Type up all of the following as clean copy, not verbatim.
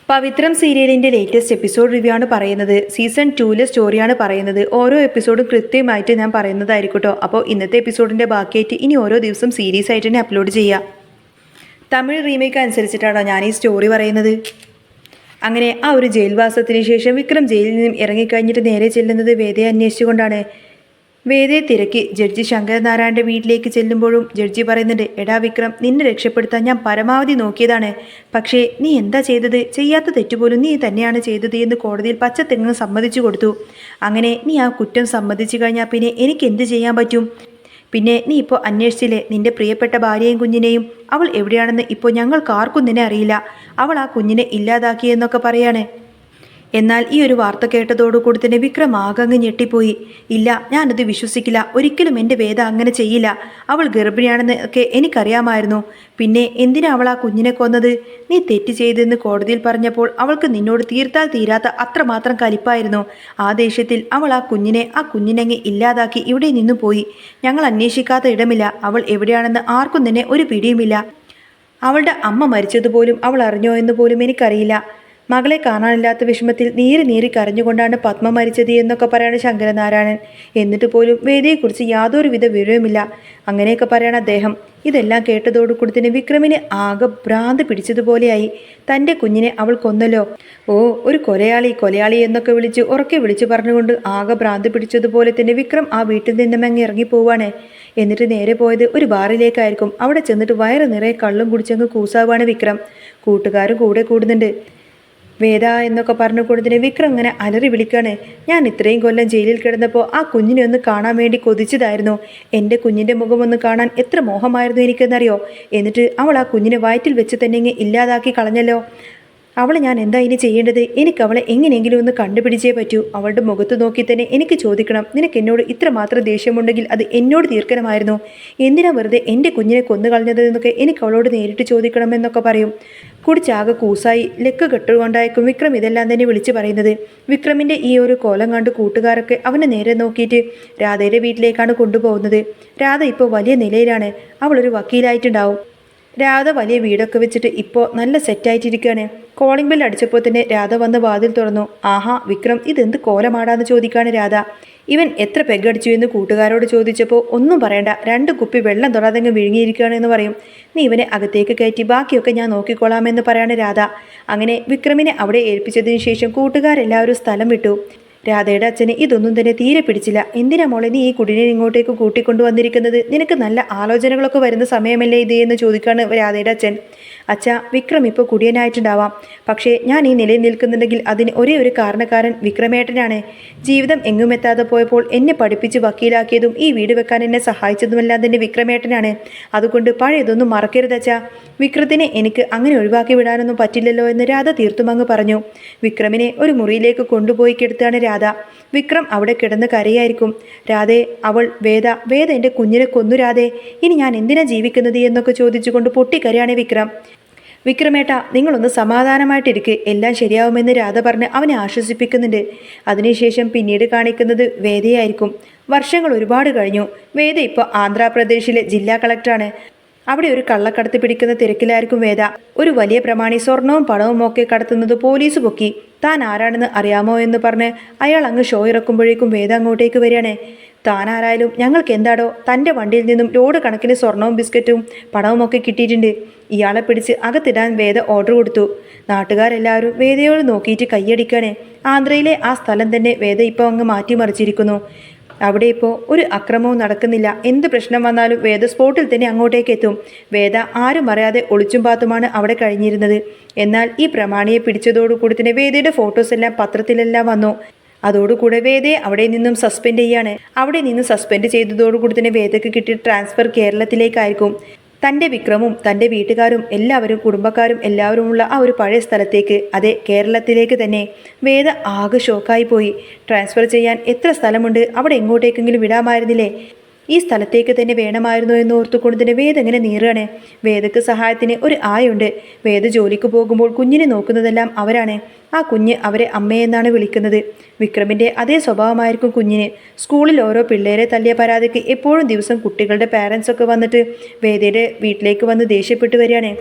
പവിത്രം സീരിയലിൻ്റെ latest episode review ആണ് പറയുന്നത്. സീസൺ 2 സ്റ്റോറിയാണ് പറയുന്നത്. ഓരോ എപ്പിസോഡും കൃത്യമായിട്ട് ഞാൻ പറയുന്നതായിരിക്കും കേട്ടോ. അപ്പോൾ ഇന്നത്തെ എപ്പിസോഡിൻ്റെ ബാക്കിയായിട്ട് ഇനി ഓരോ ദിവസം സീരീസ് ആയിട്ട് തന്നെ അപ്ലോഡ് ചെയ്യുക. തമിഴ് റീമേക്ക് അനുസരിച്ചിട്ടാണോ ഞാൻ ഈ സ്റ്റോറി പറയുന്നത്. അങ്ങനെ ആ ഒരു ജയിൽവാസത്തിന് ശേഷം വിക്രം ജയിലിൽ നിന്നും ഇറങ്ങിക്കഴിഞ്ഞിട്ട് നേരെ ചെല്ലുന്നത് വേദയെ അന്വേഷിച്ചുകൊണ്ടാണ്. വേദയെ തിരക്കി ജഡ്ജി ശങ്കരനാരായണൻ്റെ വീട്ടിലേക്ക് ചെല്ലുമ്പോഴും ജഡ്ജി പറയുന്നുണ്ട്, എടാ വിക്രം, നിന്നെ രക്ഷപ്പെടുത്താൻ ഞാൻ പരമാവധി നോക്കിയതാണ്. പക്ഷേ നീ എന്താ ചെയ്തത്? ചെയ്യാത്ത തെറ്റുപോലും നീ തന്നെയാണ് ചെയ്തത് എന്ന് കോടതിയിൽ പച്ചത്തെങ്ങ് സമ്മതിച്ചു കൊടുത്തു. അങ്ങനെ നീ ആ കുറ്റം സമ്മതിച്ചു കഴിഞ്ഞാൽ പിന്നെ എനിക്ക് എന്ത് ചെയ്യാൻ പറ്റും? പിന്നെ നീ ഇപ്പോൾ അന്വേഷിച്ചില്ലേ നിന്റെ പ്രിയപ്പെട്ട ഭാര്യയും കുഞ്ഞിനെയും? അവൾ എവിടെയാണെന്ന് ഇപ്പോൾ ഞങ്ങൾക്ക് ആർക്കും തന്നെ അറിയില്ല. അവൾ ആ കുഞ്ഞിനെ ഇല്ലാതാക്കിയെന്നൊക്കെ പറയാണ്. എന്നാൽ ഈ ഒരു വാർത്ത കേട്ടതോടുകൂടി തന്നെ വിക്രം ആകങ്ങ് ഞെട്ടിപ്പോയി. ഇല്ല, ഞാനത് വിശ്വസിക്കില്ല. ഒരിക്കലും എൻ്റെ വേദ അങ്ങനെ ചെയ്യില്ല. അവൾ ഗർഭിണിയാണെന്ന് ഒക്കെ എനിക്കറിയാമായിരുന്നു. പിന്നെ എന്തിനാ അവൾ ആ കുഞ്ഞിനെ കൊന്നത്? നീ തെറ്റ് ചെയ്തെന്ന് കോടതിയിൽ പറഞ്ഞപ്പോൾ അവൾക്ക് നിന്നോട് തീർത്താൽ തീരാത്ത അത്രമാത്രം കലിപ്പായിരുന്നു. ആ ദേഷ്യത്തിൽ അവൾ ആ കുഞ്ഞിനെങ്ങ് ഇല്ലാതാക്കി ഇവിടെ നിന്നു പോയി. ഞങ്ങൾ അന്വേഷിക്കാത്ത ഇടമില്ല. അവൾ എവിടെയാണെന്ന് ആർക്കും തന്നെ ഒരു പിടിയുമില്ല. അവളുടെ അമ്മ മരിച്ചതുപോലും അവൾ അറിഞ്ഞോ എന്ന് പോലും എനിക്കറിയില്ല. മകളെ കാണാനില്ലാത്ത വിഷമത്തിൽ നീറി കരഞ്ഞുകൊണ്ടാണ് പത്മ മരിച്ചത് എന്നൊക്കെ പറയാണ് ശങ്കരനാരായണൻ. എന്നിട്ട് പോലും വേദിയെക്കുറിച്ച് യാതൊരുവിധ വിവരവുമില്ല. അങ്ങനെയൊക്കെ പറയണ അദ്ദേഹം. ഇതെല്ലാം കേട്ടതോടുകൂടി തന്നെ വിക്രമിന് ആകെ ഭ്രാന്ത് പിടിച്ചതുപോലെയായി. തൻ്റെ കുഞ്ഞിനെ അവൾ കൊന്നല്ലോ. ഓ, ഒരു കൊലയാളി എന്നൊക്കെ ഉറക്കെ വിളിച്ചു പറഞ്ഞുകൊണ്ട് ആകെ ഭ്രാന്ത് പിടിച്ചതുപോലെ തന്നെ വിക്രം ആ വീട്ടിൽ നിന്നും അങ്ങ് ഇറങ്ങിപ്പോവാണ്. എന്നിട്ട് നേരെ പോയത് ഒരു ബാറിലേക്കായിരിക്കും. അവിടെ ചെന്നിട്ട് വയറ് നിറയെ കള്ളും കുടിച്ചങ്ങ് കൂസാവാണ് വിക്രം. കൂട്ടുകാരും കൂടെ കൂടുന്നുണ്ട്. വേദ എന്നൊക്കെ പറഞ്ഞു കൊടുത്തിട്ട് വിക്രം ഇങ്ങനെ അലറി വിളിക്കാണ്. ഞാൻ ഇത്രയും കൊല്ലം ജയിലിൽ കിടന്നപ്പോൾ ആ കുഞ്ഞിനെ ഒന്ന് കാണാൻ വേണ്ടി കൊതിച്ചതായിരുന്നു. എൻ്റെ കുഞ്ഞിൻ്റെ മുഖം ഒന്ന് കാണാൻ എത്ര മോഹമായിരുന്നു എനിക്കെന്നറിയോ? എന്നിട്ട് അവൾ ആ കുഞ്ഞിനെ വയറ്റിൽ വെച്ച് തന്നെ ഇല്ലാതാക്കി കളഞ്ഞല്ലോ. അവളെ ഞാൻ എന്താ ഇനി ചെയ്യേണ്ടത്? എനിക്ക് അവളെ എങ്ങനെയെങ്കിലും ഒന്ന് കണ്ടുപിടിച്ചേ പറ്റൂ. അവളുടെ മുഖത്ത് നോക്കി തന്നെ എനിക്ക് ചോദിക്കണം, നിനക്ക് എന്നോട് ഇത്രമാത്രം ദേഷ്യമുണ്ടെങ്കിൽ അത് എന്നോട് തീർക്കണമായിരുന്നു. എന്തിനാ വെറുതെ എൻ്റെ കുഞ്ഞിനെ കൊന്നു കളഞ്ഞത് എന്നൊക്കെ എനിക്ക് അവളോട് നേരിട്ട് ചോദിക്കണമെന്നൊക്കെ പറയും. കുടിച്ചാകെ കൂസായി ലെക്ക് കെട്ടുകൊണ്ടായിരിക്കും വിക്രം ഇതെല്ലാം തന്നെ വിളിച്ചു പറയുന്നത്. വിക്രമിൻ്റെ ഈ ഒരു കോലം കണ്ട് കൂട്ടുകാരൊക്കെ അവനെ നേരെ നോക്കിയിട്ട് രാധയുടെ വീട്ടിലേക്കാണ് കൊണ്ടുപോകുന്നത്. രാധ ഇപ്പോൾ വലിയ നിലയിലാണ്. അവളൊരു വക്കീലായിട്ടുണ്ടാവും. രാധ വലിയ വീടൊക്കെ വെച്ചിട്ട് ഇപ്പോൾ നല്ല സെറ്റായിട്ടിരിക്കുകയാണ്. കോളിംഗ് ബെൽ അടിച്ചപ്പോൾ തന്നെ രാധ വന്ന് വാതിൽ തുറന്നു. ആഹാ വിക്രം, ഇതെന്ത് കോലമാടാന്ന് ചോദിക്കാണ് രാധ. ഇവൻ എത്ര പെഗടിച്ചു എന്ന് കൂട്ടുകാരോട് ചോദിച്ചപ്പോൾ ഒന്നും പറയണ്ട, 2 കുപ്പി വെള്ളം തൊടാതെങ്ങ് വിഴുങ്ങിയിരിക്കുകയാണെന്ന് പറയും. നീ ഇവനെ അകത്തേക്ക് കയറ്റി ബാക്കിയൊക്കെ ഞാൻ നോക്കിക്കോളാമെന്ന് പറയാണ് രാധ. അങ്ങനെ വിക്രമിനെ അവിടെ ഏൽപ്പിച്ചതിന് ശേഷം കൂട്ടുകാരെല്ലാവരും സ്ഥലം വിട്ടു. രാധയുടെ അച്ഛന് ഇതൊന്നും തന്നെ തീരെ പിടിച്ചില്ല. എന്തിനാ മോളെ നീ ഈ കുടിനെ ഇങ്ങോട്ടേക്ക് കൂട്ടിക്കൊണ്ടുവന്നിരിക്കുന്നത്? നിനക്ക് നല്ല ആലോചനകളൊക്കെ വരുന്ന സമയമല്ലേ ഇത് എന്ന് ചോദിക്കാണ് രാധയുടെ അച്ഛൻ. അച്ഛാ, വിക്രം ഇപ്പോൾ കുടിയനായിട്ടുണ്ടാവാം. പക്ഷേ ഞാൻ ഈ നിലയിൽ നിൽക്കുന്നുണ്ടെങ്കിൽ അതിന് ഒരേ ഒരു കാരണക്കാരൻ വിക്രമേട്ടനാണ്. ജീവിതം എങ്ങുമെത്താതെ പോയപ്പോൾ എന്നെ പഠിപ്പിച്ച് വക്കീലാക്കിയതും ഈ വീട് വെക്കാൻ എന്നെ സഹായിച്ചതുമെല്ലാം തന്നെ വിക്രമേട്ടനാണ്. അതുകൊണ്ട് പഴയതൊന്നും മറക്കരുത് അച്ഛാ. വിക്രത്തിനെ എനിക്ക് അങ്ങനെ ഒഴിവാക്കി വിടാനൊന്നും പറ്റില്ലല്ലോ എന്ന് രാധ തീർത്തും അങ്ങ് പറഞ്ഞു. വിക്രമിനെ ഒരു മുറിയിലേക്ക് കൊണ്ടുപോയി കിടത്താണ് രാധ. വിക്രം അവിടെ കിടന്ന് കരയായിരിക്കും. രാധേ, അവൾ വേദ എൻ്റെ കുഞ്ഞിനെ കൊന്നു രാധേ. ഇനി ഞാൻ എന്തിനാ ജീവിക്കുന്നത് എന്നൊക്കെ ചോദിച്ചുകൊണ്ട് പൊട്ടിക്കരയാണ് വിക്രം. വിക്രമേട്ട, നിങ്ങളൊന്ന് സമാധാനമായിട്ടിരിക്കുക, എല്ലാം ശരിയാവുമെന്ന് രാധ പറഞ്ഞ് അവനെ ആശ്വസിപ്പിക്കുന്നുണ്ട്. അതിനുശേഷം പിന്നീട് കാണിക്കുന്നത് വേദയായിരിക്കും. വർഷങ്ങൾ ഒരുപാട് കഴിഞ്ഞു. വേദ ഇപ്പോൾ ആന്ധ്രാപ്രദേശിലെ ജില്ലാ കളക്ടറാണ്. അവിടെ ഒരു കള്ളക്കടത്ത് പിടിക്കുന്ന തിരക്കിലായിരിക്കും വേദ. ഒരു വലിയ പ്രമാണി സ്വർണവും പണവും ഒക്കെ കടത്തുന്നത് പോലീസ് പൊക്കി. താൻ ആരാണെന്ന് അറിയാമോ എന്ന് പറഞ്ഞ് അയാൾ അങ്ങ് ഷോ ഇറക്കുമ്പോഴേക്കും വേദ അങ്ങോട്ടേക്ക് വരികയാണ്. താൻ ആരായാലും ഞങ്ങൾക്ക് എന്താടോ? തൻ്റെ വണ്ടിയിൽ നിന്നും ലോഡ് കണക്കിന് സ്വർണവും ബിസ്ക്കറ്റും പണവും ഒക്കെ കിട്ടിയിട്ടുണ്ട്. ഇയാളെ പിടിച്ച് അകത്തിടാൻ വേദ ഓർഡർ കൊടുത്തു. നാട്ടുകാരെല്ലാവരും വേദയോട് നോക്കിയിട്ട് കൈയടിക്കാണ്. ആന്ധ്രയിലെ ആ സ്ഥലം തന്നെ വേദ ഇപ്പോൾ അങ്ങ് മാറ്റിമറിച്ചിരിക്കുന്നു. അവിടെ ഇപ്പോൾ ഒരു അക്രമവും നടക്കുന്നില്ല. എന്ത് പ്രശ്നം വന്നാലും വേദ സ്പോട്ടിൽ തന്നെ അങ്ങോട്ടേക്ക് എത്തും. വേദ ആരും അറിയാതെ ഒളിച്ചും പാത്തുമാണ് അവിടെ കഴിഞ്ഞിരുന്നത്. എന്നാൽ ഈ പ്രമാണിയെ പിടിച്ചതോടുകൂടി തന്നെ വേദയുടെ ഫോട്ടോസ് എല്ലാം പത്രത്തിലെല്ലാം വന്നു. അതോടുകൂടെ വേദയെ അവിടെ നിന്നും സസ്പെൻഡ് ചെയ്യാണ്. അവിടെ നിന്ന് സസ്പെൻഡ് ചെയ്തതോടുകൂടി തന്നെ വേദയ്ക്ക് കിട്ടിയ ട്രാൻസ്ഫർ കേരളത്തിലേക്കായിരിക്കും. തൻ്റെ വിക്രമും തൻ്റെ വീട്ടുകാരും എല്ലാവരും കുടുംബക്കാരും എല്ലാവരുമുള്ള ആ ഒരു പഴയ സ്ഥലത്തേക്ക്, അതെ കേരളത്തിലേക്ക് തന്നെ. വേദ ആകെ ഷോക്കായി പോയി. ട്രാൻസ്ഫർ ചെയ്യാൻ എത്ര സ്ഥലമുണ്ട്, അവിടെ എങ്ങോട്ടേക്കെങ്കിലും വിടാമായിരുന്നില്ലേ? ഈ സ്ഥലത്തേക്ക് തന്നെ വേണമായിരുന്നു എന്ന് ഓർത്തുകൊണ്ട് തന്നെ വേദ ഇങ്ങനെ നീറുകയാണ്. വേദക്ക് സഹായത്തിന് ഒരു ആയുണ്ട്. വേദ ജോലിക്ക് പോകുമ്പോൾ കുഞ്ഞിനെ നോക്കുന്നതെല്ലാം അവരാണ്. ആ കുഞ്ഞ് അവരെ അമ്മയെന്നാണ് വിളിക്കുന്നത്. വിക്രമിൻ്റെ അതേ സ്വഭാവമായിരിക്കും കുഞ്ഞിന്. സ്കൂളിൽ ഓരോ പിള്ളേരെ തല്ലിയ പരാതിക്ക് എപ്പോഴും ദിവസം കുട്ടികളുടെ പാരൻസൊക്കെ വന്നിട്ട് വേദയുടെ വീട്ടിലേക്ക് വന്ന് ദേഷ്യപ്പെട്ടു വരികയാണ്.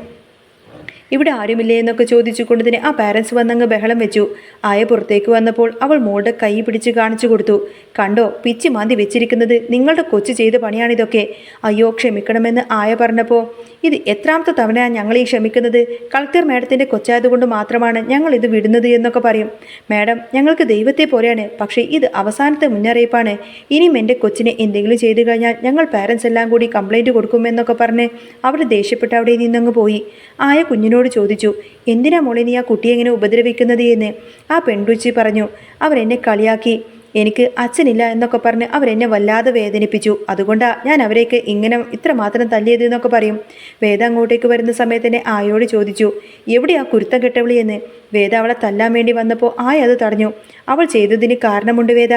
ഇവിടെ ആരുമില്ലേ എന്നൊക്കെ ചോദിച്ചുകൊണ്ട് തന്നെ ആ പാരൻസ് വന്നങ്ങ് ബഹളം വെച്ചു. ആയ പുറത്തേക്ക് വന്നപ്പോൾ അവൾ മോളുടെ കൈ പിടിച്ച് കാണിച്ചു കൊടുത്തു. കണ്ടോ, പിച്ചി മാന്തി വെച്ചിരിക്കുന്നത് നിങ്ങളുടെ കൊച്ചു ചെയ്ത പണിയാണിതൊക്കെ. അയ്യോ ക്ഷമിക്കണമെന്ന് ആയ പറഞ്ഞപ്പോൾ, ഇത് എത്രാമത്തെ തവണയാണ് ഞങ്ങൾ ഈ ക്ഷമിക്കുന്നത്? കളക്ടർ മാഡത്തിൻ്റെ കൊച്ചായതുകൊണ്ട് മാത്രമാണ് ഞങ്ങൾ ഇത് വിടുന്നത് എന്നൊക്കെ പറയും. മാഡം, ഞങ്ങൾക്ക് ദൈവത്തെ പോലെയാണ്, പക്ഷേ ഇത് അവസാനത്തെ മുന്നറിയിപ്പാണ്. ഇനിയും എൻ്റെ കൊച്ചിനെ എന്തെങ്കിലും ചെയ്തു കഴിഞ്ഞാൽ ഞങ്ങൾ പാരൻസ് എല്ലാം കൂടി കംപ്ലൈൻറ്റ് കൊടുക്കുമെന്നൊക്കെ പറഞ്ഞ് അവർ ദേഷ്യപ്പെട്ട് അവിടെ നിന്നങ്ങ് പോയി. ആയ കുഞ്ഞിനോട് ചോദിച്ചു, എന്തിനാ മോളെ നീ ആ കുട്ടിയെ എങ്ങനെ ഉപദ്രവിക്കുന്നത് എന്ന്. ആ പെൺകുച്ചി പറഞ്ഞു, അവരെന്നെ കളിയാക്കി, എനിക്ക് അച്ഛനില്ല എന്നൊക്കെ പറഞ്ഞ് അവരെന്നെ വല്ലാതെ വേദനിപ്പിച്ചു. അതുകൊണ്ടാണ് ഞാൻ അവരെയൊക്കെ ഇങ്ങനെ ഇത്രമാത്രം തല്ലിയത് എന്നൊക്കെ പറയും. വേദ അങ്ങോട്ടേക്ക് വരുന്ന സമയത്ത് തന്നെ ആയോട് ചോദിച്ചു, എവിടെയാ കുരുത്തം കെട്ടവിളി എന്ന്. വേദ അവളെ തല്ലാൻ വേണ്ടി വന്നപ്പോൾ ആയ അത് തടഞ്ഞു. അവൾ ചെയ്തതിന് കാരണമുണ്ട് വേദ.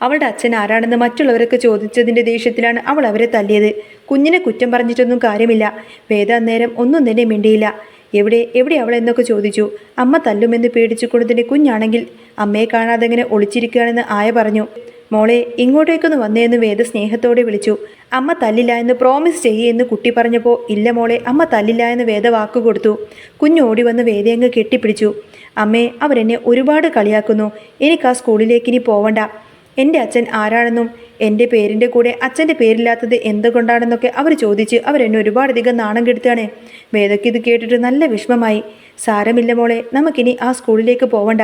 അവളുടെ അച്ഛൻ ആരാണെന്ന് മറ്റുള്ളവരൊക്കെ ചോദിച്ചതിൻ്റെ ദേഷ്യത്തിലാണ് അവൾ അവരെ തല്ലിയത്. കുഞ്ഞിനെ കുറ്റം പറഞ്ഞിട്ടൊന്നും കാര്യമില്ല. വേദ അന്നേരം ഒന്നും തന്നെ മിണ്ടിയില്ല. എവിടെ അവളെന്നൊക്കെ ചോദിച്ചു. അമ്മ തല്ലുമെന്ന് പേടിച്ചു കൊടുത്തിൻ്റെ കുഞ്ഞാണെങ്കിൽ അമ്മയെ കാണാതെ എങ്ങനെ ഒളിച്ചിരിക്കുകയാണെന്ന് ആയ പറഞ്ഞു. മോളെ ഇങ്ങോട്ടേക്കൊന്ന് വന്നേന്ന് വേദ സ്നേഹത്തോടെ വിളിച്ചു. അമ്മ തല്ലില്ല എന്ന് പ്രോമിസ് ചെയ്യുമെന്ന് കുട്ടി പറഞ്ഞപ്പോൾ, ഇല്ല മോളെ അമ്മ തല്ലില്ല എന്ന് വേദ വാക്ക് കൊടുത്തു. കുഞ്ഞ് ഓടി വന്ന് വേദയങ്ങ് കെട്ടിപ്പിടിച്ചു. അമ്മേ, അവരെന്നെ ഒരുപാട് കളിയാക്കുന്നു. എനിക്ക് ആ സ്കൂളിലേക്ക് ഇനി പോവണ്ട. എൻ്റെ അച്ഛൻ ആരാണെന്നും എൻ്റെ പേരിൻ്റെ കൂടെ അച്ഛൻ്റെ പേരില്ലാത്തത് എന്തുകൊണ്ടാണെന്നൊക്കെ അവർ ചോദിച്ച് അവരെന്നെ ഒരുപാടധികം നാണം കെടുത്താണ്. വേദയ്ക്ക് ഇത് കേട്ടിട്ട് നല്ല വിഷമമായി. സാരമില്ല മോളെ, നമുക്കിനി ആ സ്കൂളിലേക്ക് പോവണ്ട.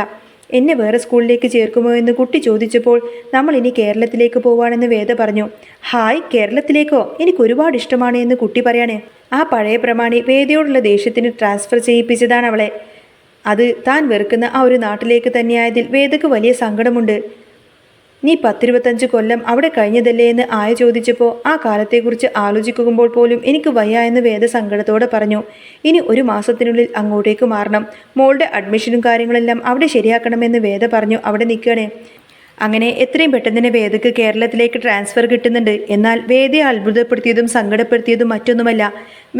എന്നെ വേറെ സ്കൂളിലേക്ക് ചേർക്കുമോ എന്ന് കുട്ടി ചോദിച്ചപ്പോൾ, നമ്മളിനി കേരളത്തിലേക്ക് പോവാണെന്ന് വേദ പറഞ്ഞു. ഹായ്, കേരളത്തിലേക്കോ? എനിക്ക് ഒരുപാട് ഇഷ്ടമാണ് എന്ന് കുട്ടി പറയാണ്. ആ പഴയ പ്രമാണി വേദയോടുള്ള ദേഷ്യത്തിന് ട്രാൻസ്ഫർ ചെയ്യിപ്പിച്ചതാണ് അവളെ. അത് താൻ വെറുക്കുന്ന ആ ഒരു നാട്ടിലേക്ക് തന്നെയായതിൽ വേദയ്ക്ക് വലിയ സങ്കടമുണ്ട്. നീ 10-25 കൊല്ലം അവിടെ കഴിഞ്ഞതല്ലേ എന്ന് ആയ ചോദിച്ചപ്പോൾ, ആ കാലത്തെക്കുറിച്ച് ആലോചിക്കുമ്പോൾ പോലും എനിക്ക് വയ്യ എന്ന് വേദ സങ്കടത്തോടെ പറഞ്ഞു. ഇനി 1 മാസത്തിനുള്ളിൽ അങ്ങോട്ടേക്ക് മാറണം. മോളുടെ അഡ്മിഷനും കാര്യങ്ങളെല്ലാം അവിടെ ശരിയാക്കണമെന്ന് വേദ പറഞ്ഞു അവിടെ നിൽക്കുകയാണ്. അങ്ങനെ എത്രയും പെട്ടെന്ന് തന്നെ വേദയ്ക്ക് കേരളത്തിലേക്ക് ട്രാൻസ്ഫർ കിട്ടുന്നുണ്ട്. എന്നാൽ വേദയെ അത്ഭുതപ്പെടുത്തിയതും സങ്കടപ്പെടുത്തിയതും മറ്റൊന്നുമല്ല,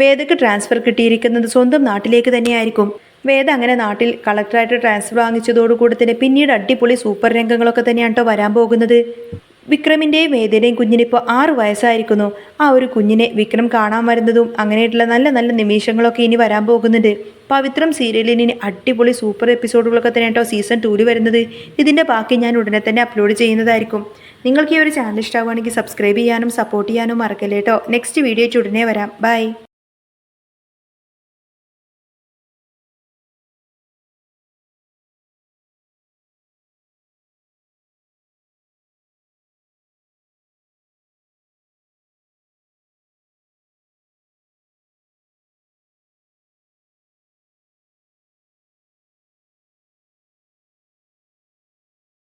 വേദയ്ക്ക് ട്രാൻസ്ഫർ കിട്ടിയിരിക്കുന്നത് സ്വന്തം നാട്ടിലേക്ക് തന്നെയായിരിക്കും. വേദ അങ്ങനെ നാട്ടിൽ കളക്ടറായിട്ട് ട്രാൻസ്ഫർ വാങ്ങിച്ചതോടുകൂടി തന്നെ പിന്നീട് അടിപൊളി സൂപ്പർ രംഗങ്ങളൊക്കെ തന്നെയാണ് കേട്ടോ വരാൻ പോകുന്നത്. വിക്രമിൻ്റെയും വേദയുടെയും കുഞ്ഞിനിപ്പോൾ 6 വയസ്സായിരിക്കുന്നു. ആ ഒരു കുഞ്ഞിനെ വിക്രം കാണാൻ വരുന്നതും അങ്ങനെയായിട്ടുള്ള നല്ല നല്ല നിമിഷങ്ങളൊക്കെ ഇനി വരാൻ പോകുന്നുണ്ട്. പവിത്രം സീരിയലിന് അടിപൊളി സൂപ്പർ എപ്പിസോഡുകളൊക്കെ തന്നെ കേട്ടോ സീസൺ 2 വരുന്നത്. ഇതിൻ്റെ ബാക്കി ഞാൻ ഉടനെ തന്നെ അപ്ലോഡ് ചെയ്യുന്നതായിരിക്കും. നിങ്ങൾക്ക് ഈ ഒരു ചാനൽ ഇഷ്ടമാവുകയാണെങ്കിൽ സബ്സ്ക്രൈബ് ചെയ്യാനും സപ്പോർട്ട് ചെയ്യാനും മറക്കല്ലേ കേട്ടോ. നെക്സ്റ്റ് വീഡിയോ ഉടനെ വരാം. ബൈ.